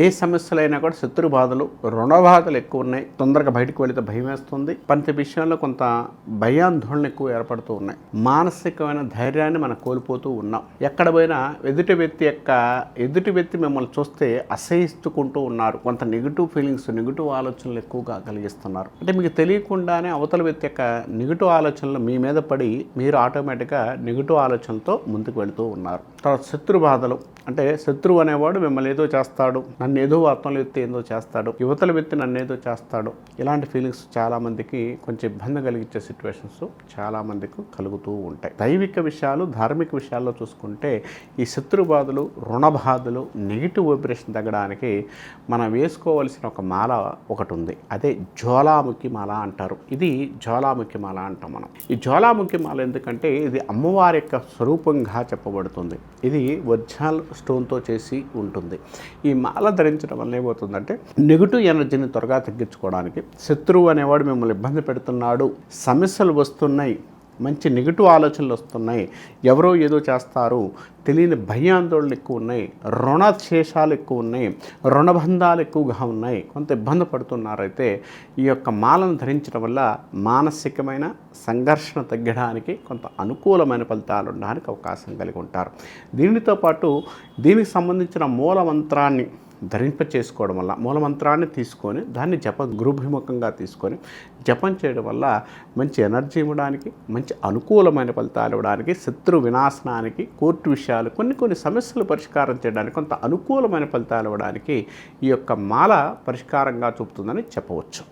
ఏ సమస్యలైనా కూడా శత్రు బాధలు, రుణ బాధలు ఎక్కువ ఉన్నాయి. తొందరగా బయటకు వెళితే భయం వేస్తుంది. ప్రతి విషయంలో కొంత భయాందోళన ఎక్కువ ఏర్పడుతూ ఉన్నాయి. మానసికమైన ధైర్యాన్ని మనం కోల్పోతూ ఉన్నాం. ఎక్కడ పోయినా ఎదుటి వ్యక్తి మిమ్మల్ని చూస్తే అసహిస్తుకుంటూ ఉన్నారు. కొంత నెగిటివ్ ఫీలింగ్స్, నెగిటివ్ ఆలోచనలు ఎక్కువగా కలిగిస్తున్నారు. అంటే మీకు తెలియకుండానే అవతల వ్యక్తి యొక్క నెగిటివ్ ఆలోచనలు మీ మీద పడి మీరు ఆటోమేటిక్గా నెగిటివ్ ఆలోచనలతో ముందుకు వెళుతూ ఉన్నారు. తర్వాత శత్రు బాధలు, అంటే శత్రువు అనేవాడు మిమ్మల్ని ఏదో చేస్తాడు, నన్ను ఏదో ఆత్మల వ్యక్తి ఏదో చేస్తాడు, యువతల వ్యక్తి నన్ను ఏదో చేస్తాడు. ఇలాంటి ఫీలింగ్స్ చాలామందికి కొంచెం ఇబ్బంది కలిగించే సిచ్యువేషన్స్ చాలామందికి కలుగుతూ ఉంటాయి. దైవిక విషయాలు, ధార్మిక విషయాల్లో చూసుకుంటే ఈ శత్రు బాధలు, రుణ బాధలు, నెగిటివ్ వైబ్రేషన్ తగ్గడానికి మనం వేసుకోవాల్సిన ఒక మాల ఒకటి ఉంది. అదే జ్వాలాముఖి మాల అంటారు. ఇది జ్వాలాముఖి మాల అంటాం మనం. ఈ జ్వాలాముఖి మాల ఎందుకంటే ఇది అమ్మవారి యొక్క స్వరూపంగా చెప్పబడుతుంది. ఇది ఒరిజినల్ స్టోన్తో చేసి ఉంటుంది. ఈ మాల ధరించడం వల్ల ఏమవుతుందంటే నెగిటివ్ ఎనర్జీని త్వరగా తగ్గించుకోవడానికి, శత్రువు అనేవాడు మిమ్మల్ని ఇబ్బంది పెడుతున్నాడు, సమస్యలు వస్తున్నాయి, మంచి నెగిటివ్ ఆలోచనలు వస్తున్నాయి, ఎవరో ఏదో చేస్తారు, తెలియని భయాందోళనలు ఎక్కువ ఉన్నాయి, రుణశేషాలు ఎక్కువ ఉన్నాయి, రుణబంధాలు ఎక్కువగా ఉన్నాయి, కొంత ఇబ్బంది పడుతున్నారైతే ఈ యొక్క మాలను ధరించడం వల్ల మానసికమైన సంఘర్షణ తగ్గడానికి, కొంత అనుకూలమైన ఫలితాలు ఉండడానికి అవకాశం కలిగి ఉంటారు. దీనితో పాటు దీనికి సంబంధించిన మూలమంత్రాన్ని చేసుకోవడం వల్ల, మూలమంత్రాన్ని తీసుకొని దాన్ని గృభిముఖంగా తీసుకొని జపం చేయడం వల్ల మంచి ఎనర్జీ ఇవ్వడానికి, మంచి అనుకూలమైన ఫలితాలు ఇవ్వడానికి, శత్రు వినాశనానికి, కోర్టు విషయాలు, కొన్ని సమస్యలు పరిష్కారం చేయడానికి, కొంత అనుకూలమైన ఫలితాలు ఇవ్వడానికి ఈ యొక్క మాల పరిష్కారంగా చూపుతుందని చెప్పవచ్చు.